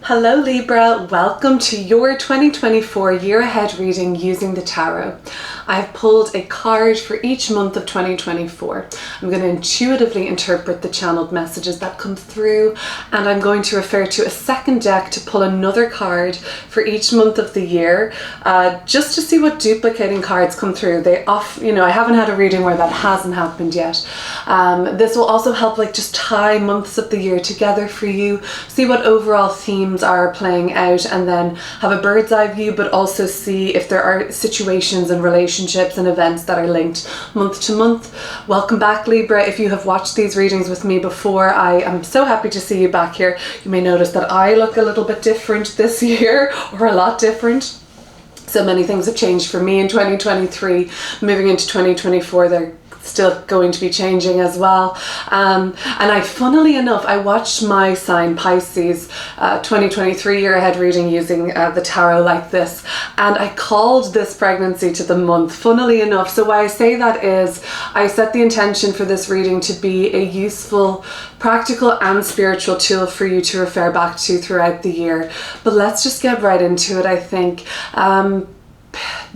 Hello Libra, welcome to your 2024 year ahead reading using the tarot. I have pulled a card for each month of 2024. I'm going to intuitively interpret the channeled messages that come through, and I'm going to refer to a second deck to pull another card for each month of the year, just to see what duplicating cards come through. I haven't had a reading where that hasn't happened yet. This will also help just tie months of the year together for you, see what overall themes are playing out, and then have a bird's eye view, but also see if there are situations and relationships and events that are linked month to month. Welcome back, Libra. If you have watched these readings with me before, I am so happy to see you back here. You may notice that I look a little bit different this year, or a lot different. So many things have changed for me in 2023. Moving into 2024, they're still going to be changing as well. Funnily enough, I watched my sign Pisces 2023 year ahead reading using the tarot like this, and I called this pregnancy to the month, funnily enough. So why I say that is I set the intention for this reading to be a useful, practical and spiritual tool for you to refer back to throughout the year. But let's just get right into it, I think.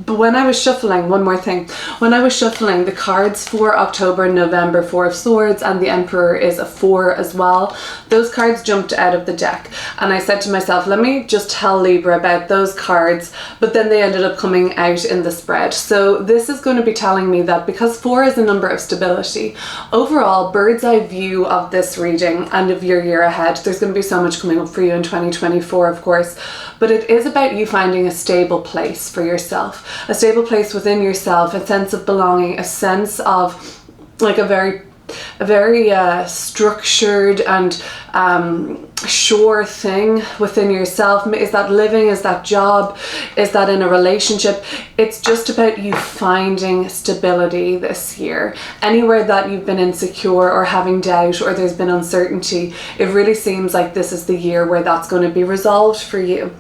But when I was shuffling, one more thing, when I was shuffling the cards for October and November, 4 of Swords, and the Emperor is a 4 as well, those cards jumped out of the deck, and I said to myself, let me just tell Libra about those cards, but then they ended up coming out in the spread. So this is going to be telling me that because 4 is a number of stability, overall bird's eye view of this reading and of your year ahead, there's going to be so much coming up for you in 2024, of course, but it is about you finding a stable place for yourself. A stable place within yourself, a sense of belonging, a sense of a very structured and sure thing within yourself. Is that living? Is that job? Is that in a relationship? It's just about you finding stability this year. Anywhere that you've been insecure or having doubt or there's been uncertainty, it really seems like this is the year where that's going to be resolved for you.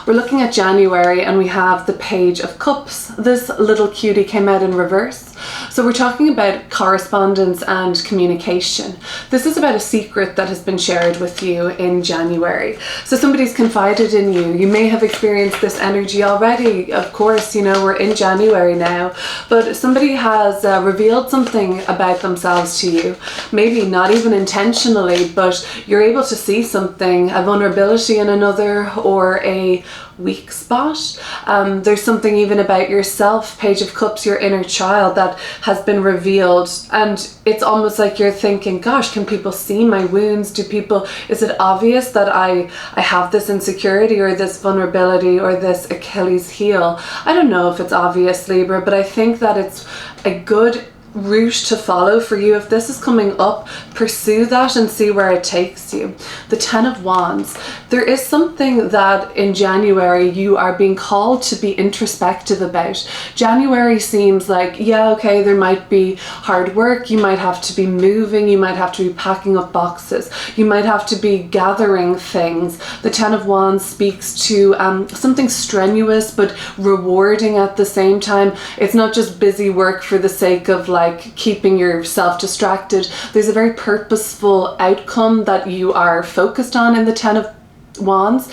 We're looking at January and we have the Page of Cups. This little cutie came out in reverse. So we're talking about correspondence and communication. This is about a secret that has been shared with you in January. So somebody's confided in you. You may have experienced this energy already. Of course, we're in January now, but somebody has revealed something about themselves to you. Maybe not even intentionally, but you're able to see something, a vulnerability in another or a weak spot. There's something even about yourself, Page of Cups, your inner child, that has been revealed, and it's almost like you're thinking, gosh, can people see my wounds? Is it obvious that I have this insecurity or this vulnerability or this Achilles heel? I don't know if it's obvious, Libra, but I think that it's a good route to follow for you. If this is coming up, pursue that and see where it takes you. The 10 of Wands. There is something that in January you are being called to be introspective about. January seems like, there might be hard work, you might have to be moving, you might have to be packing up boxes, you might have to be gathering things. The 10 of Wands speaks to something strenuous but rewarding at the same time. It's not just busy work for the sake of keeping yourself distracted. There's a very purposeful outcome that you are focused on in the 10 of Wands,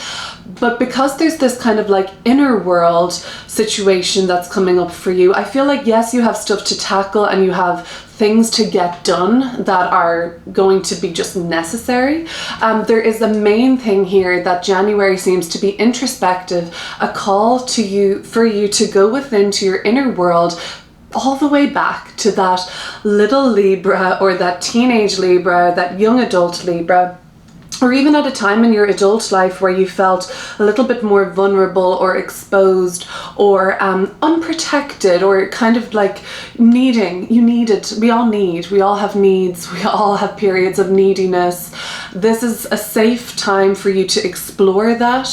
but because there's this kind of inner world situation that's coming up for you, I feel like yes, you have stuff to tackle and you have things to get done that are going to be just necessary. There is a main thing here that January seems to be introspective, a call to you for you to go within to your inner world, all the way back to that little Libra or that teenage Libra, that young adult Libra, or even at a time in your adult life where you felt a little bit more vulnerable or exposed or unprotected, or kind of we all have needs, we all have periods of neediness. This is a safe time for you to explore that.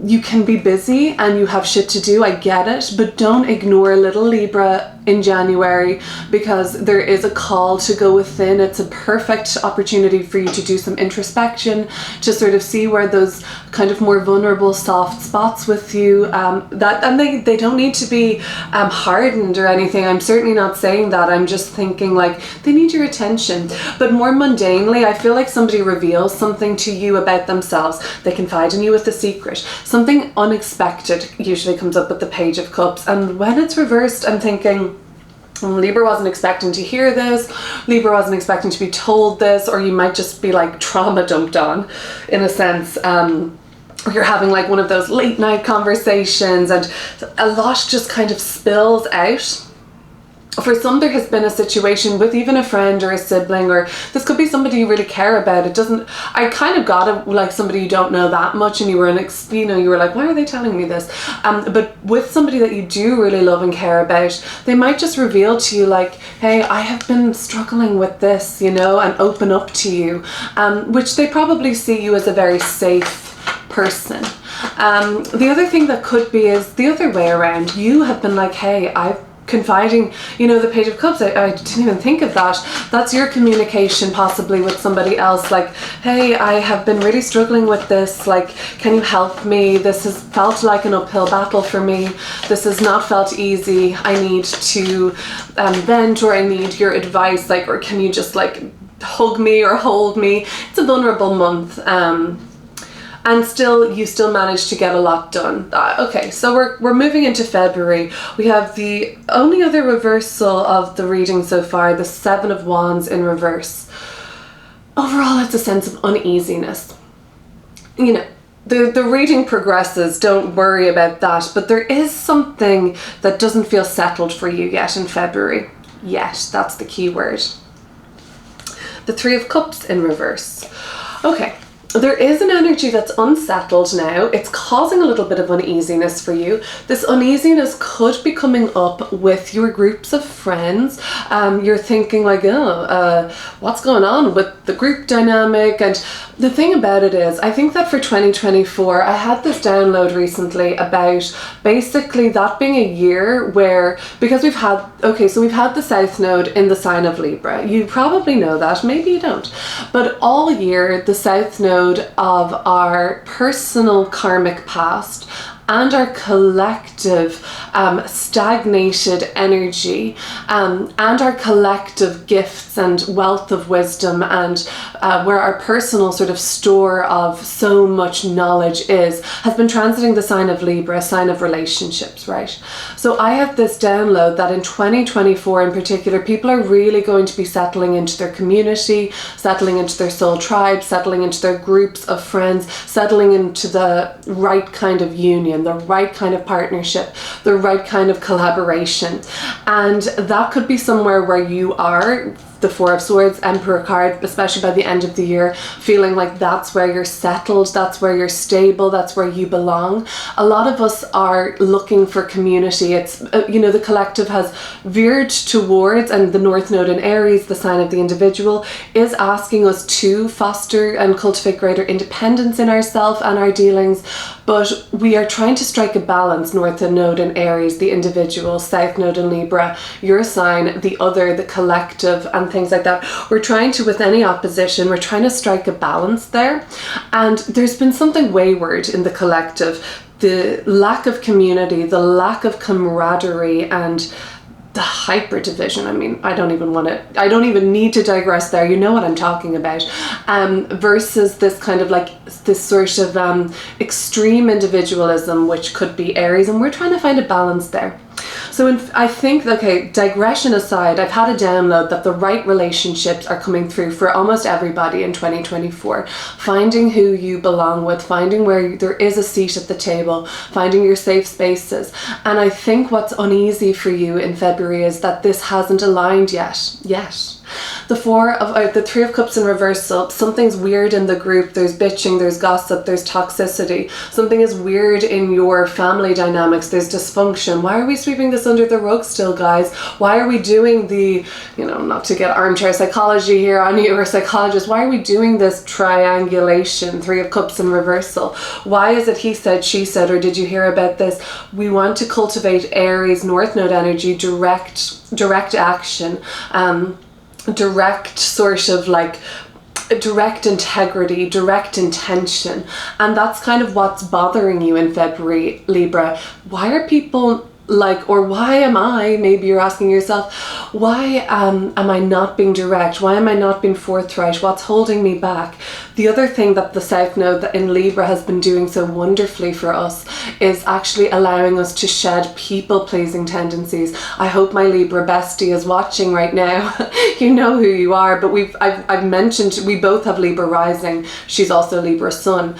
You can be busy and you have shit to do, I get it, but don't ignore little Libra in January, because there is a call to go within. It's a perfect opportunity for you to do some introspection, to sort of see where those kind of more vulnerable soft spots with you, they don't need to be hardened or anything. I'm certainly not saying that. I'm just thinking like they need your attention. But more mundanely, I feel like somebody reveals something to you about themselves. They confide in you with a secret. Something unexpected usually comes up with the Page of Cups, and when it's reversed, I'm thinking, Libra wasn't expecting to hear this, Libra wasn't expecting to be told this, or you might just be like trauma dumped on, in a sense, or you're having like one of those late night conversations and a lot just kind of spills out. For some, there has been a situation with even a friend or a sibling, or this could be somebody you really care about. I kind of got it like somebody you don't know that much, and you were you were like, why are they telling me this? But with somebody that you do really love and care about, they might just reveal to you like, hey, I have been struggling with this, and open up to you, which they probably see you as a very safe person. The other thing that could be is the other way around. You have been like, hey, I've confiding, the Page of Cups, I didn't even think of that. That's your communication possibly with somebody else, like, hey, I have been really struggling with this, like, can you help me? This has felt like an uphill battle for me. This has not felt easy. I need to vent, or I need your advice, like, or can you just like hug me or hold me? It's a vulnerable month. And you still manage to get a lot done. Okay, so we're moving into February. We have the only other reversal of the reading so far, the Seven of Wands in reverse. Overall, it's a sense of uneasiness. The reading progresses, don't worry about that, but there is something that doesn't feel settled for you yet in February. Yet, that's the key word. The Three of Cups in reverse. Okay. There is an energy that's unsettled now. It's causing a little bit of uneasiness for you. This uneasiness could be coming up with your groups of friends. You're thinking like, what's going on with the group dynamic? And the thing about it is, I think that for 2024, I had this download recently about basically that being a year where, because we've had the South Node in the sign of Libra. You probably know that, maybe you don't. But all year, the South Node of our personal karmic past and our collective stagnated energy, and our collective gifts and wealth of wisdom, and where our personal sort of store of so much knowledge has been transiting the sign of Libra, a sign of relationships, right? So I have this download that in 2024 in particular, people are really going to be settling into their community, settling into their soul tribe, settling into their groups of friends, settling into the right kind of union, the right kind of partnership, the right kind of collaboration. And that could be somewhere where you are, the Four of Swords, Emperor card, especially by the end of the year, feeling like that's where you're settled, that's where you're stable, that's where you belong. A lot of us are looking for community. It's, the collective has veered towards, and the North Node in Aries, the sign of the individual, is asking us to foster and cultivate greater independence in ourselves and our dealings. But we are trying to strike a balance, North Node in Aries, the individual, South Node in Libra, your sign, the other, the collective, and things like that. We're trying to, with any opposition, we're trying to strike a balance there. And there's been something wayward in the collective. The lack of community, the lack of camaraderie, and the hyper division. I mean, I don't even need to digress there. You know what I'm talking about. Versus this kind of like this sort of extreme individualism, which could be Aries, and we're trying to find a balance there. So I think, digression aside, I've had a download that the right relationships are coming through for almost everybody in 2024. Finding who you belong with, finding where there is a seat at the table, finding your safe spaces. And I think what's uneasy for you in February is that this hasn't aligned yet. The Three of Cups in reversal, something's weird in the group. There's bitching, there's gossip, there's toxicity. Something is weird in your family dynamics. There's dysfunction. Why are we sweeping this under the rug still, guys? Why are we doing the, not to get armchair psychology here on you or psychologists, why are we doing this triangulation, Three of Cups in reversal? Why is it he said, she said, or did you hear about this? We want to cultivate Aries North Node energy, direct action, direct sort of like direct integrity, direct intention. And that's kind of what's bothering you in February, Libra. Why are people or why am I, maybe you're asking yourself, why am I not being direct? Why am I not being forthright? What's holding me back? The other thing that the South Node in Libra has been doing so wonderfully for us is actually allowing us to shed people-pleasing tendencies. I hope my Libra bestie is watching right now. You know who you are, but I've mentioned we both have Libra rising. She's also Libra sun.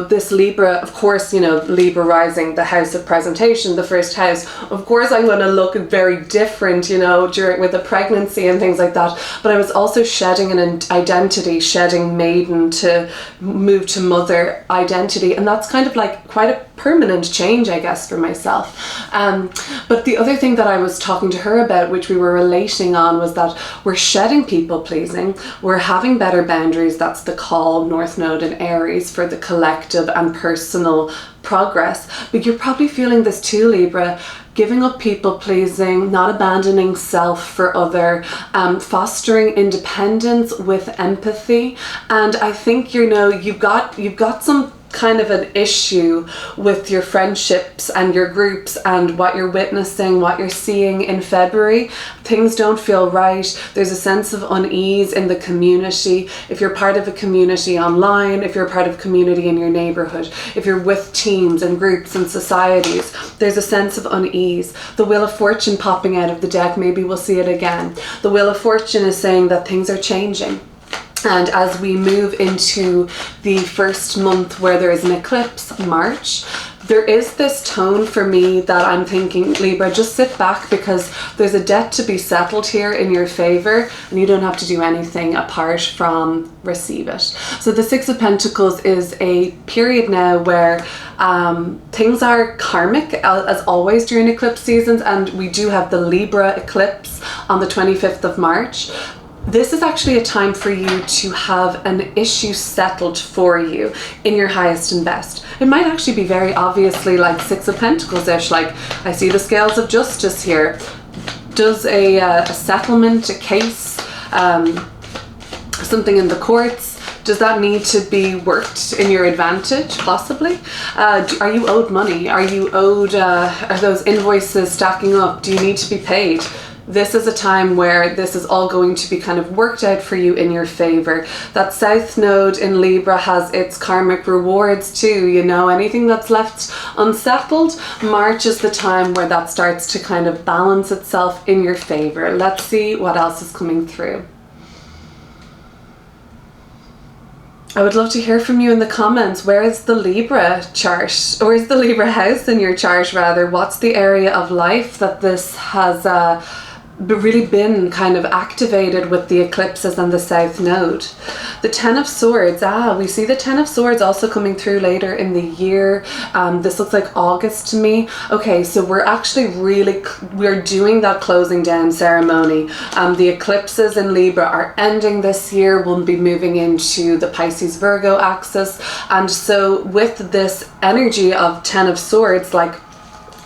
This Libra, of course, Libra rising, the house of presentation, the first house. Of course, I'm going to look very different, with a pregnancy and things like that. But I was also shedding an identity, shedding maiden to move to mother identity. And that's kind of like quite a permanent change, I guess, for myself. But the other thing that I was talking to her about, which we were relating on, was that we're shedding people pleasing. We're having better boundaries. That's the call, North Node in Aries, for the collective and personal progress. But you're probably feeling this too, Libra, giving up people pleasing, not abandoning self for other, fostering independence with empathy. And I think you've got some kind of an issue with your friendships and your groups and what you're witnessing, what you're seeing in February. Things don't feel right. There's a sense of unease in the community. If you're part of a community online, if you're part of a community in your neighborhood, if you're with teams and groups and societies, there's a sense of unease. The Wheel of Fortune popping out of the deck, maybe we'll see it again. The Wheel of Fortune is saying that things are changing. And as we move into the first month where there is an eclipse, March, there is this tone for me that I'm thinking, Libra, just sit back, because there's a debt to be settled here in your favor and you don't have to do anything apart from receive it. So the Six of Pentacles is a period now where things are karmic, as always during eclipse seasons, and we do have the Libra eclipse on the 25th of March. This is actually a time for you to have an issue settled for you in your highest and best. It might actually be very obviously like Six of Pentacles-ish, like I see the scales of justice here. Does a settlement, a case, something in the courts, does that need to be worked in your advantage, possibly? Are you owed money? Are you owed, are those invoices stacking up? Do you need to be paid? This is a time where this is all going to be kind of worked out for you in your favor. That South Node in Libra has its karmic rewards too, anything that's left unsettled. March is the time where that starts to kind of balance itself in your favor. Let's see what else is coming through. I would love to hear from you in the comments. Where is the Libra chart? Or is the Libra house in your chart, rather? What's the area of life that this has really been kind of activated with the eclipses and the South Node? The Ten of Swords, we see the Ten of Swords also coming through later in the year. This looks like August to me. Okay, so we're actually we're doing that closing down ceremony. The eclipses in Libra are ending this year. We'll be moving into the Pisces Virgo axis. And so with this energy of Ten of Swords, like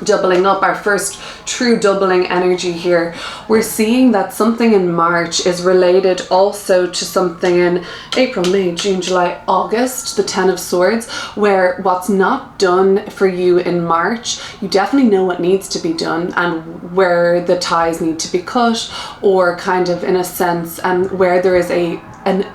doubling up, our first true doubling energy here, we're seeing that something in March is related also to something in April, May, June, July, August, the Ten of Swords, where what's not done for you in March, you definitely know what needs to be done and where the ties need to be cut, or kind of in a sense, and where there is an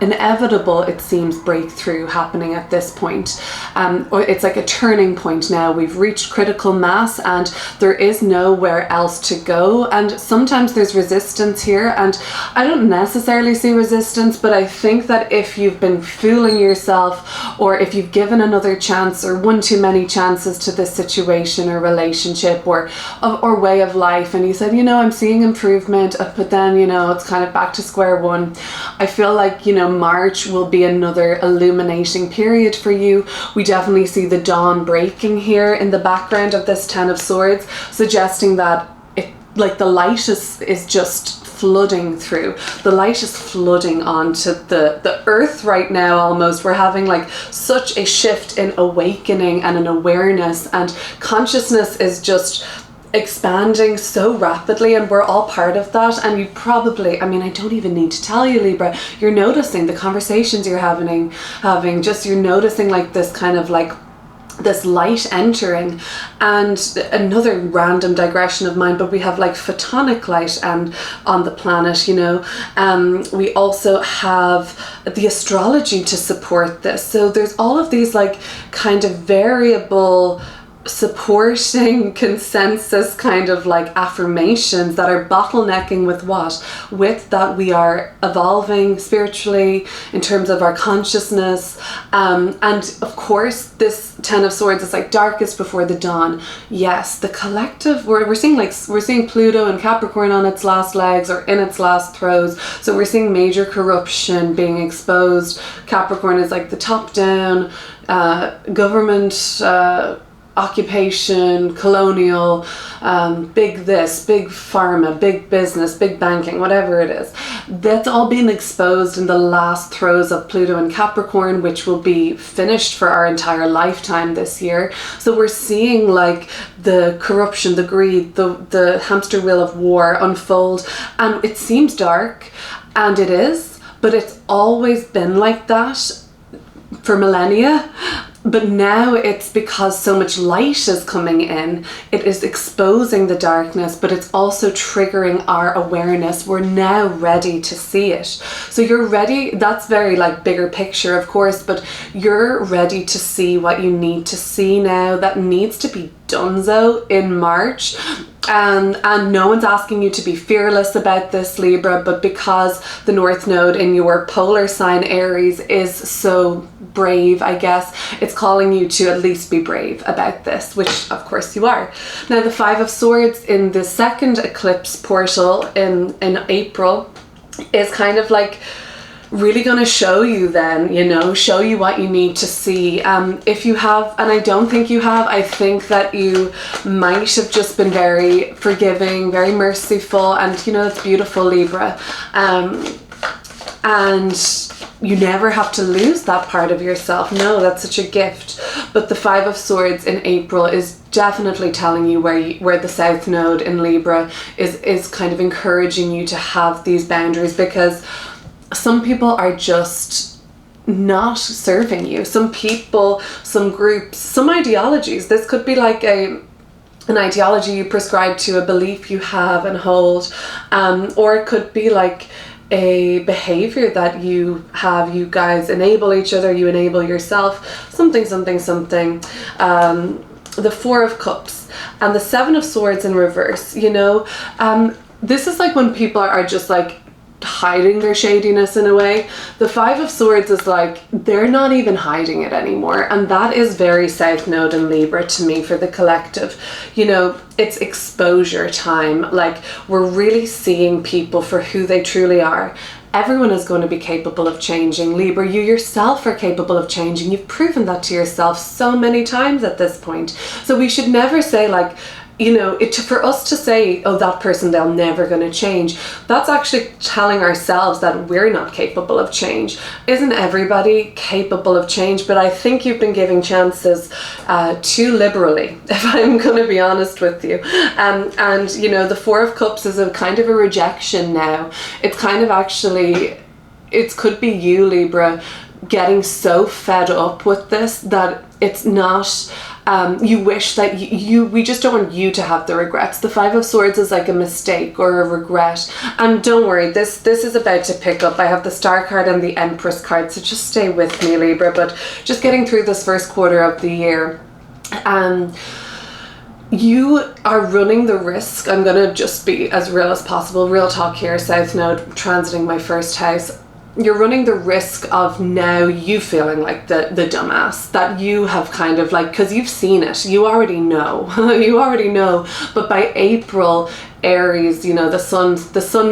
inevitable, it seems, breakthrough happening at this point. Or it's like a turning point now. We've reached critical mass and there is nowhere else to go. And sometimes there's resistance here, and I don't necessarily see resistance, but I think that if you've been fooling yourself or if you've given another chance or one too many chances to this situation or relationship or way of life, and you said, you know, I'm seeing improvement, but then, you know, it's kind of back to square one. I feel like, you know, March will be another illuminating period for you. We definitely see the dawn breaking here in the background of this Ten of Swords, suggesting that it, like, the light is just flooding through. The light is flooding onto the earth right now. Almost, we're having like such a shift in awakening and an awareness, and consciousness is just expanding so rapidly, and we're all part of that. And you probably, I mean, I don't even need to tell you, Libra, you're noticing the conversations you're having, just you're noticing like this kind of like this light entering. And another random digression of mine, but we have like photonic light and on the planet, you know. We also have the astrology to support this. So there's all of these like kind of variable supporting consensus kind of like affirmations that are bottlenecking with what? With that we are evolving spiritually in terms of our consciousness. And of course this Ten of Swords is like darkest before the dawn. Yes, the collective, we're seeing Pluto and Capricorn on its last legs or in its last throes. So we're seeing major corruption being exposed. Capricorn is like the top down government, occupation, colonial, big this, big pharma, big business, big banking, whatever it is. That's all being exposed in the last throes of Pluto and Capricorn, which will be finished for our entire lifetime this year. So we're seeing like the corruption, the greed, the hamster wheel of war unfold. And it seems dark, and it is, but it's always been like that for millennia. But now it's because so much light is coming in, it is exposing the darkness, but it's also triggering our awareness. We're now ready to see it. So you're ready, that's very like bigger picture, of course, but you're ready to see what you need to see now that needs to be donezo in March. And no one's asking you to be fearless about this, Libra, but because the North Node in your polar sign Aries is so brave, I guess, it's calling you to at least be brave about this, which of course you are. Now the Five of Swords in the second eclipse portal in April is kind of like really going to show you then, you know, show you what you need to see. If you have, and I don't think you have, I think that you might have just been very forgiving, very merciful, and you know, it's beautiful, Libra. And you never have to lose that part of yourself. No, that's such a gift. But the Five of Swords in April is definitely telling you where the South Node in Libra is kind of encouraging you to have these boundaries, because some people are just not serving you. Some people, some groups, some ideologies. This could be like an ideology you prescribe to, a belief you have and hold, or it could be like a behavior that you have. You guys enable each other, you enable yourself, something. The Four of Cups and the Seven of Swords in reverse, you know. This is like when people are just like hiding their shadiness in a way. The Five of Swords is like they're not even hiding it anymore, and that is very South Node in Libra to me for the collective. You know, it's exposure time. Like, we're really seeing people for who they truly are. Everyone is going to be capable of changing. Libra, you yourself are capable of changing. You've proven that to yourself so many times at this point. So we should never say like, you know, for us to say, oh, that person, they're never going to change. That's actually telling ourselves that we're not capable of change. Isn't everybody capable of change? But I think you've been giving chances too liberally, if I'm going to be honest with you. And, you know, the Four of Cups is a kind of a rejection now. It's kind of actually, it could be you, Libra, getting so fed up with this that it's not... you wish that we just don't want you to have the regrets. The Five of Swords is like a mistake or a regret. And don't worry, this is about to pick up. I have the Star card and the Empress card, so just stay with me, Libra. But just getting through this first quarter of the year, you are running the risk. I'm going to just be as real as possible. Real talk here, South Node transiting my first house. you're running the risk of now you feeling like the dumbass that you have kind of like, because you've seen it, you already know. You already know. But by April, Aries, you know, the sun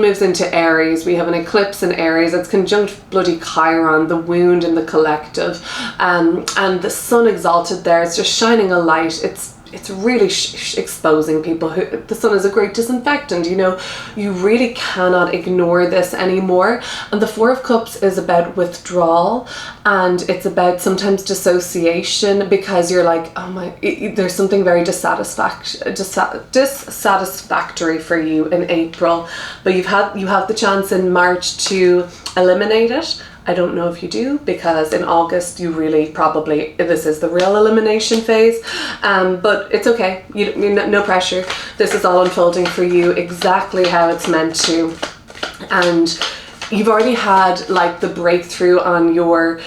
moves into Aries. We have an eclipse in Aries. It's conjunct bloody Chiron, the wound in the collective, and the sun exalted there. It's just shining a light. It's really exposing people. The sun is a great disinfectant, you know. You really cannot ignore this anymore. And the Four of Cups is about withdrawal, and it's about sometimes dissociation, because you're like, oh my, there's something very dissatisfactory for you in April, but you have the chance in March to eliminate it. I don't know if you do, because in August you really probably, this is the real elimination phase, but it's okay. No pressure. This is all unfolding for you exactly how it's meant to, and you've already had like the breakthrough on your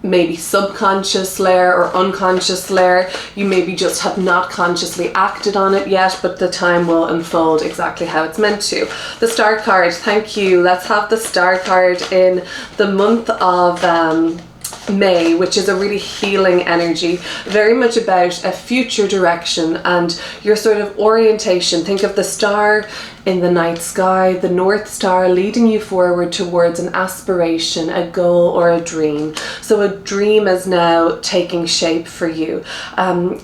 maybe subconscious layer or unconscious layer. You maybe just have not consciously acted on it yet, but the time will unfold exactly how it's meant to. The Star card, thank you. Let's have the Star card in the month of May, which is a really healing energy, very much about a future direction and your sort of orientation. Think of the star in the night sky, the North Star leading you forward towards an aspiration, a goal, or a dream. So a dream is now taking shape for you.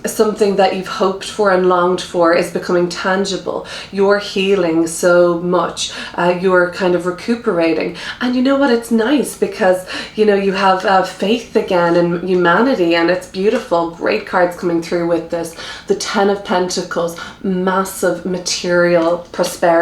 Something that you've hoped for and longed for is becoming tangible. You're healing so much. You're kind of recuperating. And you know what? It's nice because, you know, you have faith again in humanity, and it's beautiful. Great cards coming through with this. The Ten of Pentacles, massive material prosperity,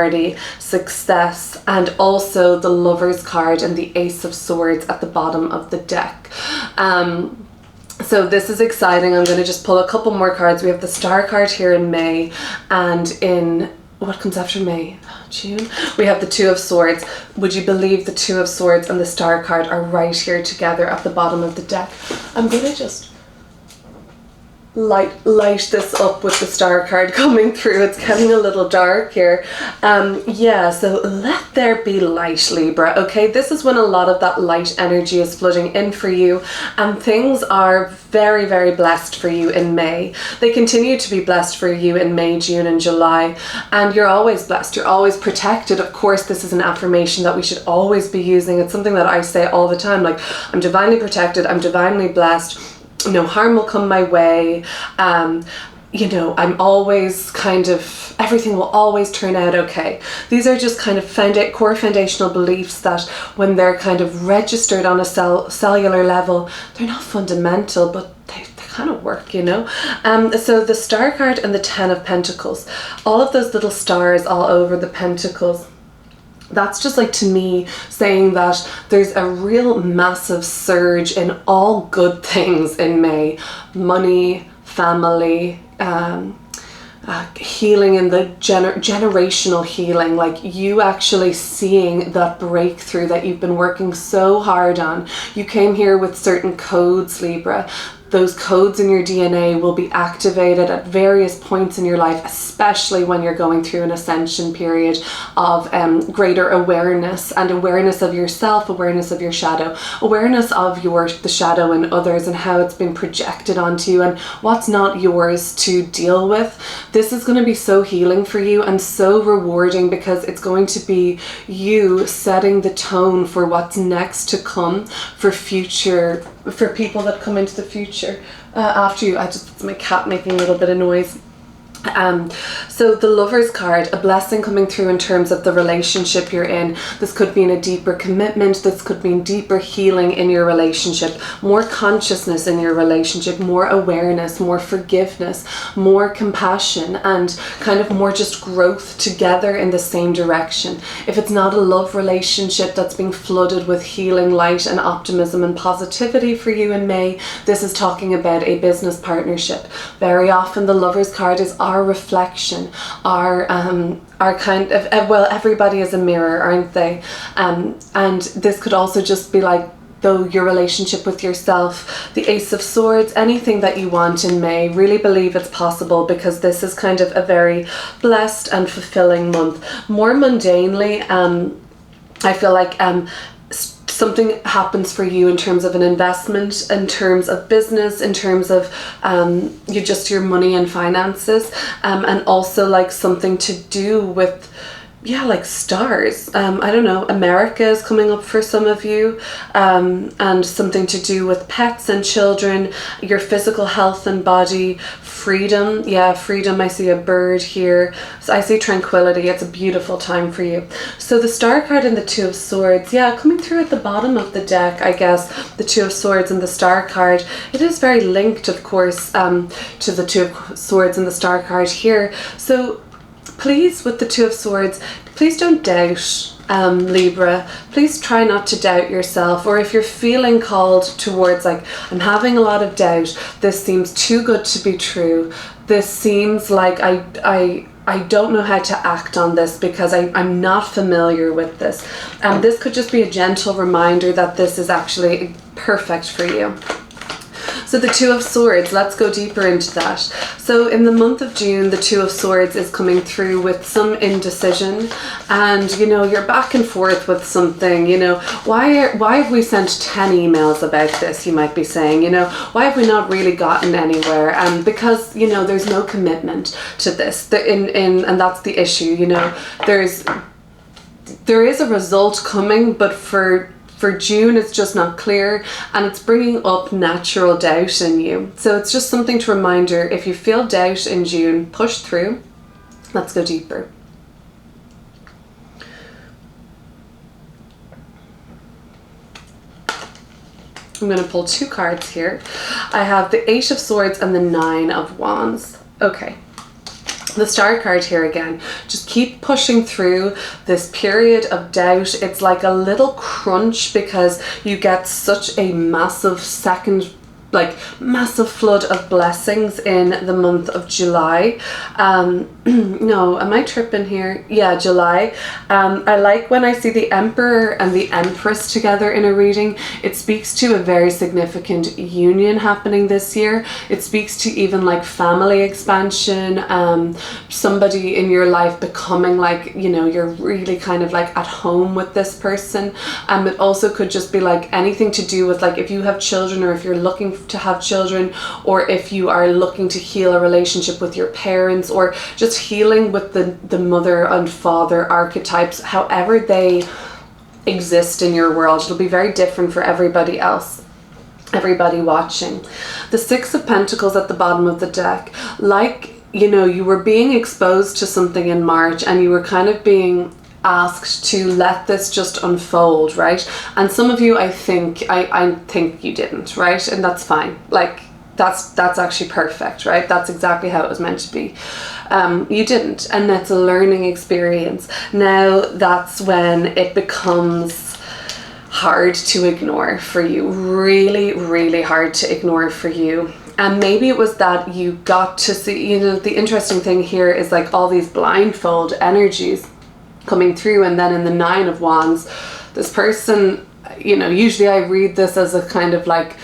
success, and also the Lover's card and the Ace of Swords at the bottom of the deck. So this is exciting. I'm going to just pull a couple more cards. We have the Star card here in May, and in what comes after May? June? We have the Two of Swords. Would you believe the Two of Swords and the Star card are right here together at the bottom of the deck? I'm going to just light this up with the Star card coming through. It's getting a little dark here. Yeah, so let there be light, Libra. Okay, this is when a lot of that light energy is flooding in for you, and things are very, very blessed for you in May. They continue to be blessed for you in May, June, and July, and you're always blessed. You're always protected. Of course, this is an affirmation that we should always be using. It's something that I say all the time, like, I'm divinely protected, I'm divinely blessed, no harm will come my way. You know, I'm always kind of, everything will always turn out okay. These are just kind of core foundational beliefs that when they're kind of registered on a cellular level, they're not fundamental, but they kind of work, you know. So the Star card and the Ten of Pentacles, all of those little stars all over the pentacles, that's just like, to me, saying that there's a real massive surge in all good things in May. Money, family, healing in the generational healing, like you actually seeing that breakthrough that you've been working so hard on. You came here with certain codes, Libra. Those codes in your DNA will be activated at various points in your life, especially when you're going through an ascension period of greater awareness, and awareness of yourself, awareness of your shadow, awareness of the shadow in others and how it's been projected onto you and what's not yours to deal with. This is going to be so healing for you and so rewarding, because it's going to be you setting the tone for what's next to come for people that come into the future after you. It's my cat making a little bit of noise. So the Lover's card, a blessing coming through in terms of the relationship you're in. This could mean a deeper commitment. This could mean deeper healing in your relationship, more consciousness in your relationship, more awareness, more forgiveness, more compassion, and kind of more just growth together in the same direction. If it's not a love relationship that's being flooded with healing, light, and optimism and positivity for you in May, this is talking about a business partnership. Very often the Lover's card is our reflection, our kind of, well, everybody is a mirror, aren't they? And this could also just be like, though, your relationship with yourself, the Ace of Swords, anything that you want in May. Really believe it's possible, because this is kind of a very blessed and fulfilling month. More mundanely, I feel like something happens for you in terms of an investment, in terms of business, in terms of your money and finances, and also like something to do with like stars. I don't know, America is coming up for some of you, and something to do with pets and children, your physical health and body, freedom. Freedom. I see a bird here. So I see tranquility. It's a beautiful time for you. So the Star card and the Two of Swords, coming through at the bottom of the deck, I guess, the Two of Swords and the Star card. It is very linked, of course, to the Two of Swords and the Star card here. So please, with the Two of Swords, please don't doubt, Libra. Please try not to doubt yourself, or if you're feeling called towards like, I'm having a lot of doubt, this seems too good to be true, this seems like I don't know how to act on this because I'm not familiar with this. This could just be a gentle reminder that this is actually perfect for you. So the Two of Swords, let's go deeper into that. So in the month of June, the Two of Swords is coming through with some indecision, and you're back and forth with something. Why have we sent 10 emails about this, you might be saying. Why have we not really gotten anywhere? Because there's no commitment to this, and that's the issue. There is a result coming, but for June, it's just not clear, and it's bringing up natural doubt in you. So it's just something to reminder, if you feel doubt in June, push through. Let's go deeper. I'm going to pull 2 cards here. I have the Eight of Swords and the Nine of Wands. Okay. The Star card here again, just keep pushing through this period of doubt. It's like a little crunch because you get such a massive massive flood of blessings in the month of July. No, am I tripping here? Yeah, July. I like when I see the Emperor and the Empress together in a reading. It speaks to a very significant union happening this year. It speaks to even like family expansion, somebody in your life becoming like, you're really kind of like at home with this person. It also could just be like anything to do with like if you have children, or if you're looking to have children, or if you are looking to heal a relationship with your parents, or just healing with the mother and father archetypes, however they exist in your world. It'll be very different for everybody else, everybody watching. The Six of Pentacles at the bottom of the deck, like you were being exposed to something in March, and you were kind of being asked to let this just unfold, right? And some of you, I think you didn't, right? And that's fine. Like that's actually perfect, right? That's exactly how it was meant to be. You didn't, and that's a learning experience. Now that's when it becomes hard to ignore for you, really, really hard to ignore for you. And maybe it was that you got to see, the interesting thing here is like all these blindfold energies coming through, and then in the Nine of Wands, this person, usually I read this as a kind of like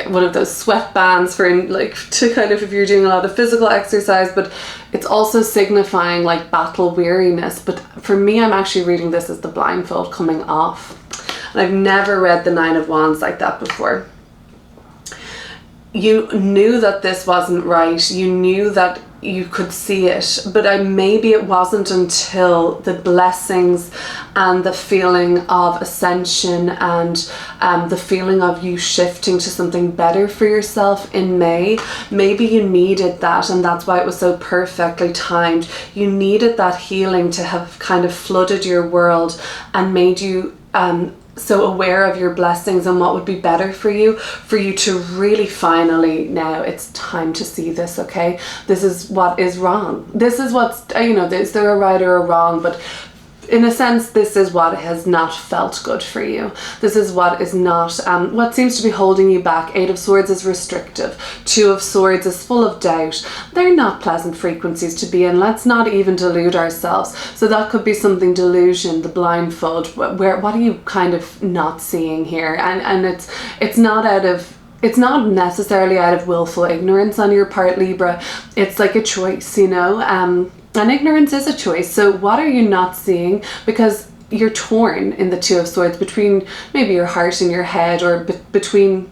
one of those sweatbands for like to kind of if you're doing a lot of physical exercise, but it's also signifying like battle weariness. But for me, I'm actually reading this as the blindfold coming off, and I've never read the Nine of Wands like that before. You knew that this wasn't right. You knew that you could see it, but maybe it wasn't until the blessings and the feeling of ascension and the feeling of you shifting to something better for yourself in May. Maybe you needed that, and that's why it was so perfectly timed. You needed that healing to have kind of flooded your world and made you so aware of your blessings and what would be better for you to really finally, now it's time to see this, okay? This is what is wrong. This is what's, is there a right or a wrong? But in a sense, this is what has not felt good for you. This is what is not, what seems to be holding you back. Eight of Swords is restrictive. Two of Swords is full of doubt. They're not pleasant frequencies to be in. Let's not even delude ourselves. So that could be something, delusion, the blindfold. What are you kind of not seeing here? And it's not necessarily out of willful ignorance on your part, Libra. It's like a choice, and ignorance is a choice. So what are you not seeing? Because you're torn in the Two of Swords between maybe your heart and your head, or between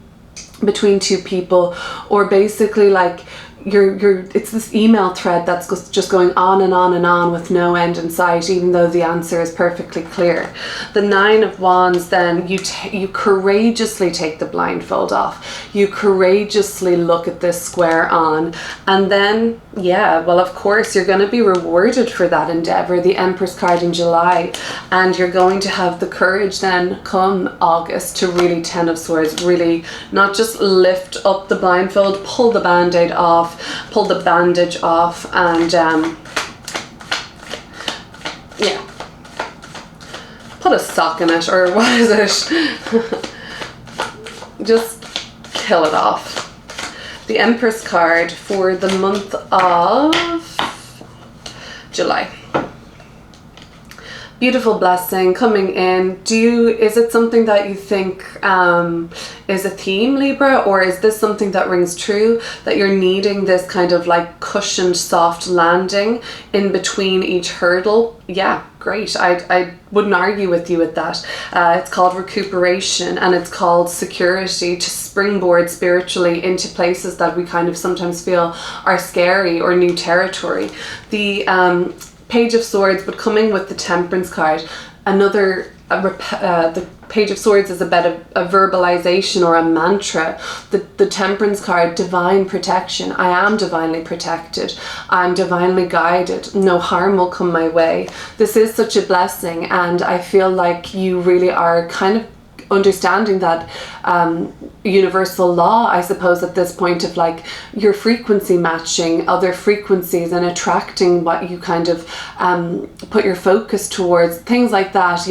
two people, or basically like it's this email thread that's just going on and on and on with no end in sight, even though the answer is perfectly clear. The Nine of Wands, then you courageously take the blindfold off. You courageously look at this square on, and then well, of course you're going to be rewarded for that endeavor. The Empress card in July, and you're going to have the courage then come August to really, Ten of Swords, really not just lift up the blindfold, pull the band-aid off, pull the bandage off, and put a sock in it, or what is it? Just kill it off. The Empress card for the month of July. Beautiful blessing coming in. Is it something that you think is a theme, Libra, or is this something that rings true, that you're needing this kind of like cushioned soft landing in between each hurdle? Yeah, great. I wouldn't argue with you with that. It's called recuperation, and it's called security, to springboard spiritually into places that we kind of sometimes feel are scary or new territory. The Page of Swords, but coming with the Temperance card, the Page of Swords is about a verbalization or a mantra. The Temperance card, divine protection. I am divinely protected. I'm divinely guided. No harm will come my way. This is such a blessing, and I feel like you really are kind of understanding that universal law, I suppose, at this point, of like your frequency matching other frequencies and attracting what you kind of put your focus towards, things like that,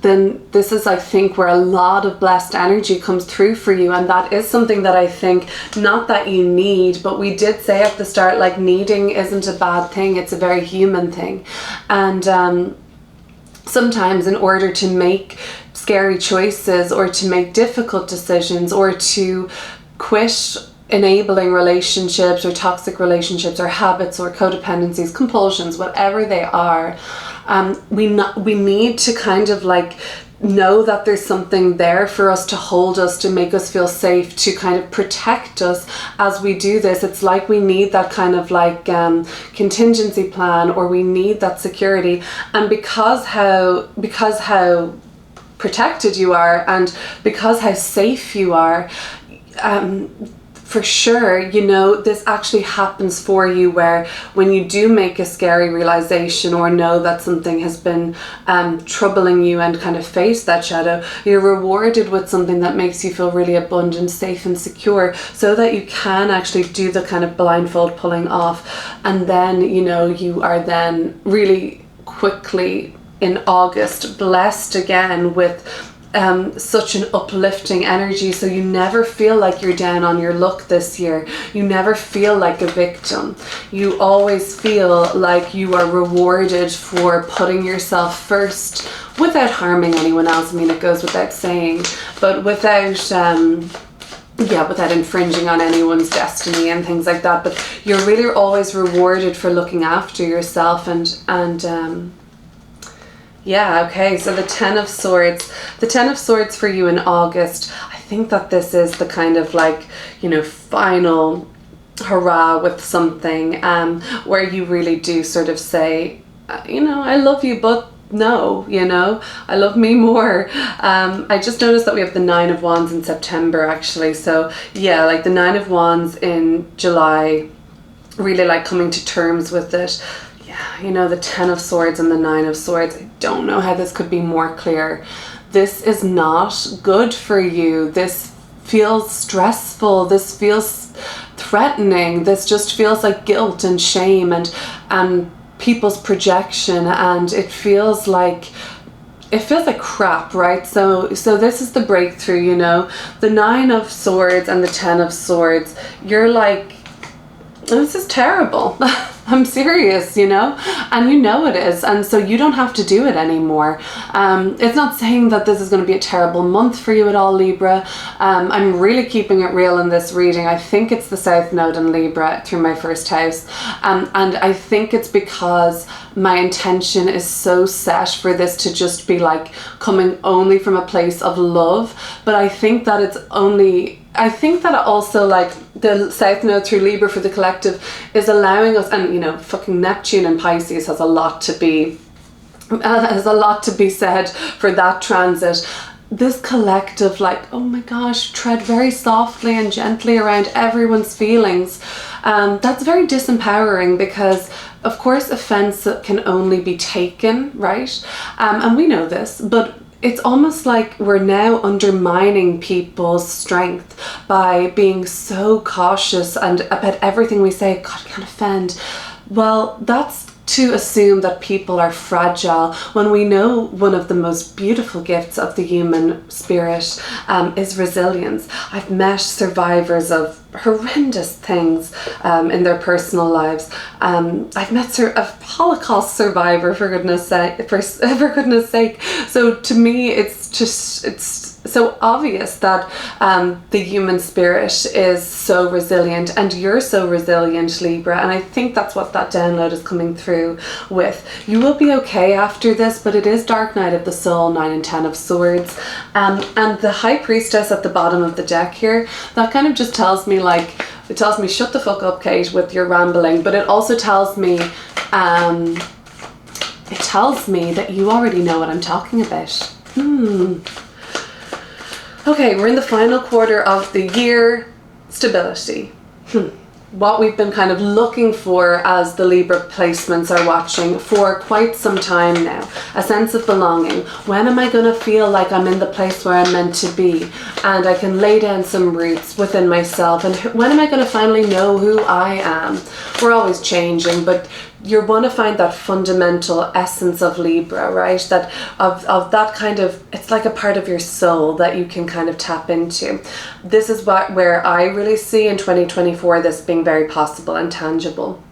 then this is, I think, where a lot of blessed energy comes through for you. And that is something that I think, not that you need, but we did say at the start, like, needing isn't a bad thing. It's a very human thing. And sometimes in order to make scary choices, or to make difficult decisions, or to quit enabling relationships or toxic relationships or habits or codependencies, compulsions, whatever they are, we need to kind of like know that there's something there for us to hold us, to make us feel safe, to kind of protect us as we do this. It's like we need that kind of like contingency plan, or we need that security. And because how protected you are, and because how safe you are, for sure, this actually happens for you, where when you do make a scary realization, or know that something has been troubling you, and kind of face that shadow, you're rewarded with something that makes you feel really abundant, safe and secure, so that you can actually do the kind of blindfold pulling off. And then, you are then really quickly in August blessed again with such an uplifting energy. So you never feel like you're down on your luck this year. You never feel like a victim. You always feel like you are rewarded for putting yourself first, without harming anyone else. I mean, it goes without saying, but without infringing on anyone's destiny and things like that. But you're really always rewarded for looking after yourself. Okay, so the Ten of Swords. The Ten of Swords for you in August, I think that this is the kind of like, final hurrah with something, where you really do sort of say, I love you, but no, I love me more. I just noticed that we have the Nine of Wands in September, actually. So yeah, like the Nine of Wands in July, really like coming to terms with it. The Ten of Swords and the Nine of Swords. I don't know how this could be more clear. This is not good for you. This feels stressful. This feels threatening. This just feels like guilt and shame and people's projection, and it feels like crap, right? So this is the breakthrough, the Nine of Swords and the Ten of Swords. You're like, This is terrible. I'm serious, you know, and you know it is, and so you don't have to do it anymore. It's not saying that this is going to be a terrible month for you at all, Libra. I'm really keeping it real in this reading. I think it's the South Node in Libra through my first house, and I think it's because my intention is so set for this to just be like coming only from a place of love, but I think that also, like, the South Node through Libra for the collective is allowing us, and you know, fucking Neptune and Pisces has a lot to be said for that transit. This collective, like, oh my gosh, tread very softly and gently around everyone's feelings. That's very disempowering, because of course offense can only be taken, right? And we know this, but it's almost like we're now undermining people's strength by being so cautious and about everything we say. God, I can't offend. Well, that's to assume that people are fragile, when we know one of the most beautiful gifts of the human spirit is resilience. I've met survivors of horrendous things in their personal lives. I've met a Holocaust survivor, for goodness sake. So to me, it's so obvious that the human spirit is so resilient, and you're so resilient, Libra, and I think that's what that download is coming through with. You will be okay after this, but it is Dark Night of the Soul, 9 and 10 of Swords, and the High Priestess at the bottom of the deck here, that kind of just tells me, like, it tells me shut the fuck up, Kate, with your rambling, but it also tells me that you already know what I'm talking about. Okay, we're in the final quarter of the year. Stability. What we've been kind of looking for as the Libra placements are watching for quite some time now. A sense of belonging. When am I going to feel like I'm in the place where I'm meant to be, and I can lay down some roots within myself? And when am I going to finally know who I am? We're always changing, but you want to find that fundamental essence of Libra, right? That of that kind of, it's like a part of your soul that you can kind of tap into. This is where I really see in 2024 this being very possible and tangible.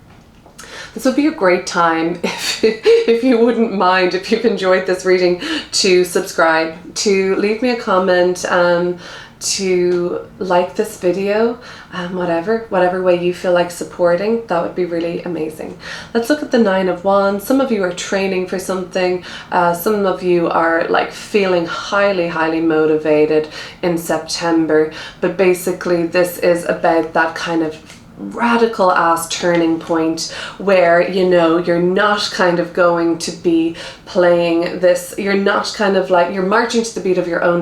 This would be a great time, if you wouldn't mind, if you've enjoyed this reading, to subscribe, to leave me a comment, to like this video, whatever way you feel like supporting. That would be really amazing. Let's look at the 9 of Wands. Some of you are training for something. Some of you are like feeling highly motivated in September, but basically this is about that kind of radical ass turning point where, you know, you're not kind of going to be playing this, you're not kind of like, you're marching to the beat of your own drum.